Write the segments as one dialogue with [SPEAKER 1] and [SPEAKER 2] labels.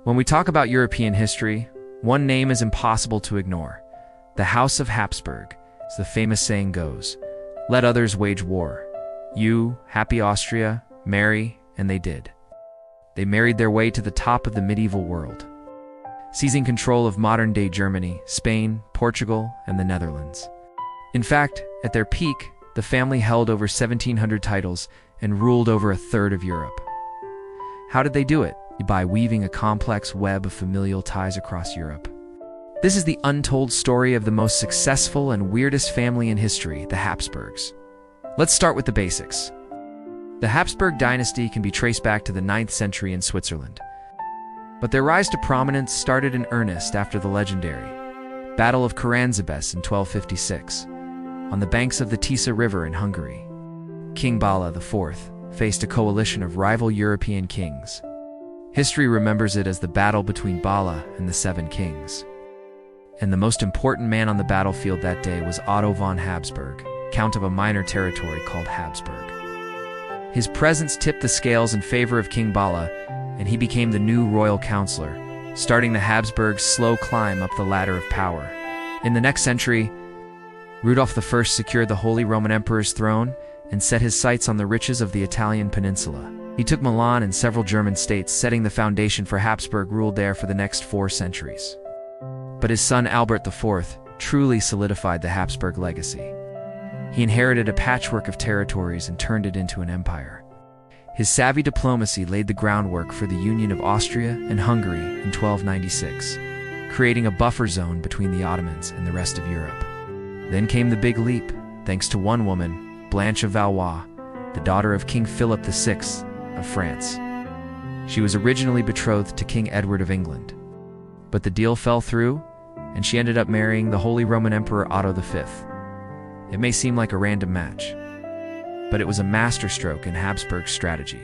[SPEAKER 1] When we talk about European history, one name is impossible to ignore. The House of Habsburg, as the famous saying goes, "Let others wage war. You, happy Austria, marry," and they did. They married their way to the top of the medieval world, seizing control of modern-day Germany, Spain, Portugal, and the Netherlands. In fact, at their peak, the family held over 1,700 titles and ruled over a third of Europe. How did they do it? By weaving a complex web of familial ties across Europe. This is the untold story of the most successful and weirdest family in history, the Habsburgs. Let's start with the basics. The Habsburg dynasty can be traced back to the 9th century in Switzerland. But their rise to prominence started in earnest after the legendary Battle of Karansebes in 1256, on the banks of the Tisza River in Hungary. King Bala IV faced a coalition of rival European kings. History remembers it as the battle between Bala and the Seven Kings. And the most important man on the battlefield that day was Otto von Habsburg, count of a minor territory called Habsburg. His presence tipped the scales in favor of King Bala, and he became the new royal counselor, starting the Habsburgs' slow climb up the ladder of power. In the next century, Rudolf I secured the Holy Roman Emperor's throne and set his sights on the riches of the Italian peninsula. He took Milan and several German states, setting the foundation for Habsburg rule there for the next 4 centuries. But his son Albert IV truly solidified the Habsburg legacy. He inherited a patchwork of territories and turned it into an empire. His savvy diplomacy laid the groundwork for the union of Austria and Hungary in 1296, creating a buffer zone between the Ottomans and the rest of Europe. Then came the big leap, thanks to one woman, Blanche of Valois, the daughter of King Philip VI of France. She was originally betrothed to King Edward of England, but the deal fell through, and she ended up marrying the Holy Roman Emperor Otto V. It may seem like a random match, but it was a masterstroke in Habsburg strategy.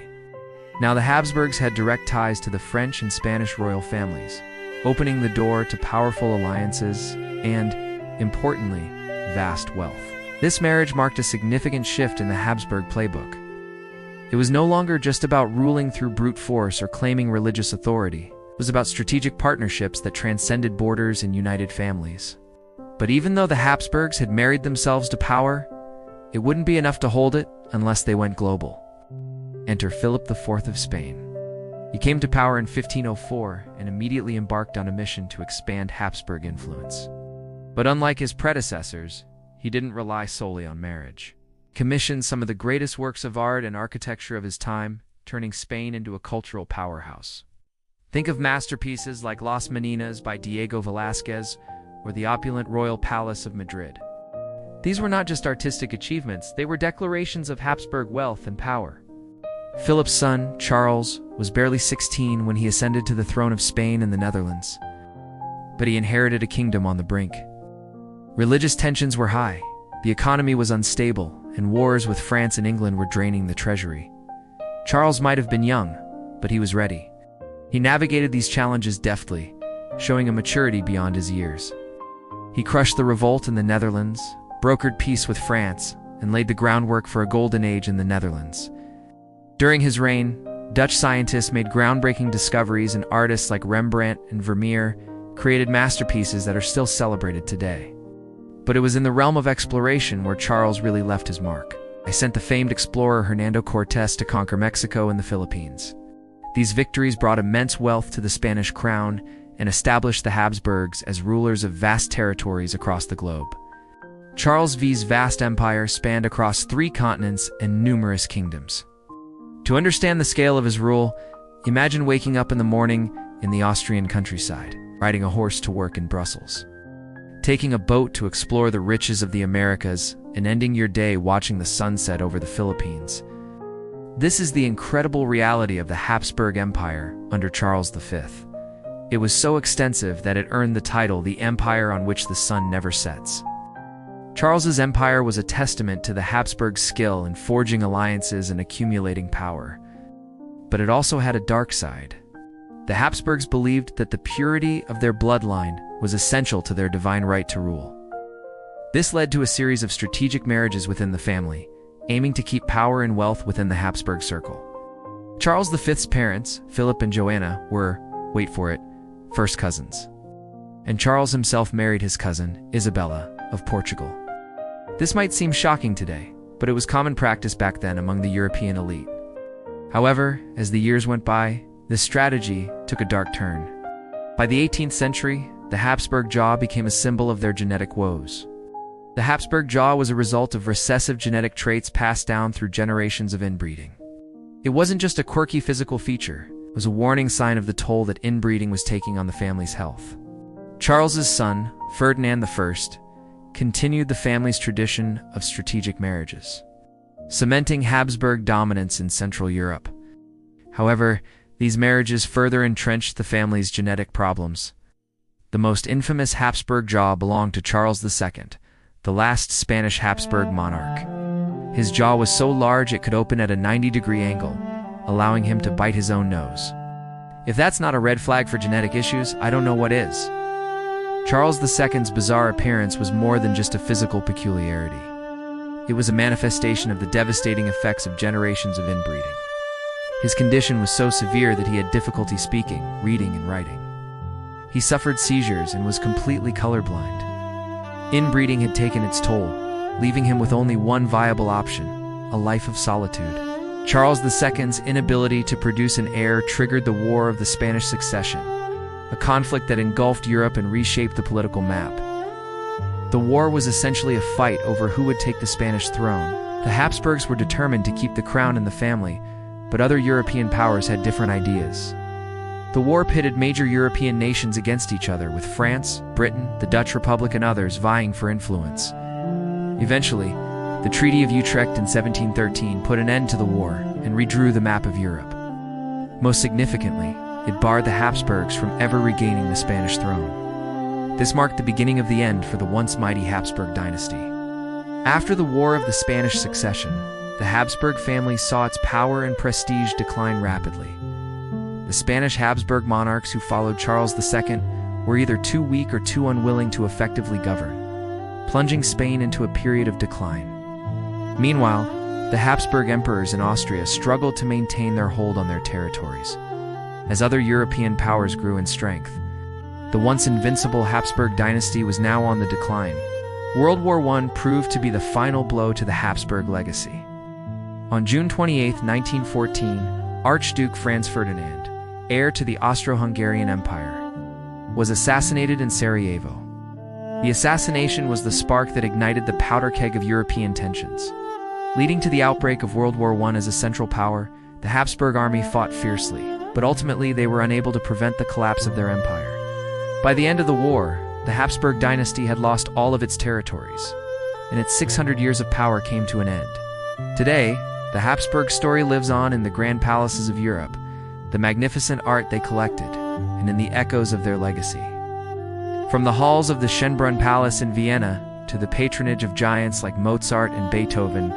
[SPEAKER 1] Now the Habsburgs had direct ties to the French and Spanish royal families, opening the door to powerful alliances and, importantly, vast wealth. This marriage marked a significant shift in the Habsburg playbook. It was no longer just about ruling through brute force or claiming religious authority. It was about strategic partnerships that transcended borders and united families. But even though the Habsburgs had married themselves to power, it wouldn't be enough to hold it unless they went global. Enter Philip IV of Spain. He came to power in 1504 and immediately embarked on a mission to expand Habsburg influence. But unlike his predecessors, he didn't rely solely on marriage. He commissioned some of the greatest works of art and architecture of his time, turning Spain into a cultural powerhouse. Think of masterpieces like Las Meninas by Diego Velázquez or the opulent Royal Palace of Madrid. These were not just artistic achievements, they were declarations of Habsburg wealth and power. Philip's son, Charles, was barely 16 when he ascended to the throne of Spain and the Netherlands. But he inherited a kingdom on the brink. Religious tensions were high, the economy was unstable, and wars with France and England were draining the treasury. Charles might have been young, but he was ready. He navigated these challenges deftly, showing a maturity beyond his years. He crushed the revolt in the Netherlands, brokered peace with France, and laid the groundwork for a golden age in the Netherlands. During his reign, Dutch scientists made groundbreaking discoveries, and artists like Rembrandt and Vermeer created masterpieces that are still celebrated today. But it was in the realm of exploration where Charles really left his mark. He sent the famed explorer Hernando Cortés to conquer Mexico and the Philippines. These victories brought immense wealth to the Spanish crown and established the Habsburgs as rulers of vast territories across the globe. Charles V's vast empire spanned across 3 continents and numerous kingdoms. To understand the scale of his rule, imagine waking up in the morning in the Austrian countryside, riding a horse to work in Brussels, taking a boat to explore the riches of the Americas, and ending your day watching the sunset over the Philippines. This is the incredible reality of the Habsburg Empire under Charles V. It was so extensive that it earned the title the empire on which the sun never sets. Charles's empire was a testament to the Habsburg skill in forging alliances and accumulating power. But it also had a dark side. The Habsburgs believed that the purity of their bloodline was essential to their divine right to rule. This led to a series of strategic marriages within the family, aiming to keep power and wealth within the Habsburg circle. Charles V's parents, Philip and Joanna, were wait for it, first cousins. And Charles himself married his cousin, Isabella, of Portugal. This might seem shocking today, but it was common practice back then among the European elite. However, as the years went by, this strategy took a dark turn. By the 18th century, the Habsburg jaw became a symbol of their genetic woes. The Habsburg jaw was a result of recessive genetic traits passed down through generations of inbreeding. It wasn't just a quirky physical feature, it was a warning sign of the toll that inbreeding was taking on the family's health. Charles's son, Ferdinand I, continued the family's tradition of strategic marriages, cementing Habsburg dominance in Central Europe. However, these marriages further entrenched the family's genetic problems. The most infamous Habsburg jaw belonged to Charles II, the last Spanish Habsburg monarch. His jaw was so large it could open at a 90-degree angle, allowing him to bite his own nose. If that's not a red flag for genetic issues, I don't know what is. Charles II's bizarre appearance was more than just a physical peculiarity. It was a manifestation of the devastating effects of generations of inbreeding. His condition was so severe that he had difficulty speaking, reading, and writing. He suffered seizures and was completely colorblind. Inbreeding had taken its toll, leaving him with only one viable option, a life of solitude. Charles II's inability to produce an heir triggered the War of the Spanish Succession, a conflict that engulfed Europe and reshaped the political map. The war was essentially a fight over who would take the Spanish throne. The Habsburgs were determined to keep the crown in the family, but other European powers had different ideas. The war pitted major European nations against each other, with France, Britain, the Dutch Republic, and others vying for influence. Eventually, the Treaty of Utrecht in 1713 put an end to the war and redrew the map of Europe. Most significantly, it barred the Habsburgs from ever regaining the Spanish throne. This marked the beginning of the end for the once mighty Habsburg dynasty. After the War of the Spanish Succession, the Habsburg family saw its power and prestige decline rapidly. The Spanish Habsburg monarchs who followed Charles II were either too weak or too unwilling to effectively govern, plunging Spain into a period of decline. Meanwhile, the Habsburg emperors in Austria struggled to maintain their hold on their territories. As other European powers grew in strength, the once invincible Habsburg dynasty was now on the decline. World War I proved to be the final blow to the Habsburg legacy. On June 28, 1914, Archduke Franz Ferdinand, heir to the Austro-Hungarian Empire, was assassinated in Sarajevo. The assassination was the spark that ignited the powder keg of European tensions. Leading to the outbreak of World War I as a central power, the Habsburg army fought fiercely, but ultimately they were unable to prevent the collapse of their empire. By the end of the war, the Habsburg dynasty had lost all of its territories, and its 600 years of power came to an end. Today, the Habsburg story lives on in the grand palaces of Europe, the magnificent art they collected, and in the echoes of their legacy. From the halls of the Schönbrunn Palace in Vienna to the patronage of giants like Mozart and Beethoven,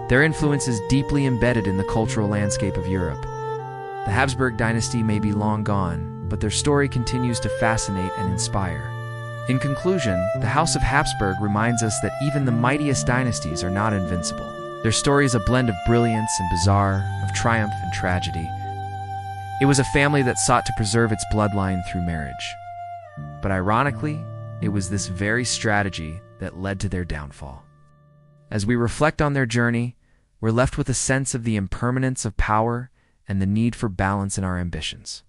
[SPEAKER 1] their influence is deeply embedded in the cultural landscape of Europe. The Habsburg dynasty may be long gone, but their story continues to fascinate and inspire. In conclusion, the House of Habsburg reminds us that even the mightiest dynasties are not invincible. Their story is a blend of brilliance and bizarre, of triumph and tragedy. It was a family that sought to preserve its bloodline through marriage. But ironically, it was this very strategy that led to their downfall. As we reflect on their journey, we're left with a sense of the impermanence of power and the need for balance in our ambitions.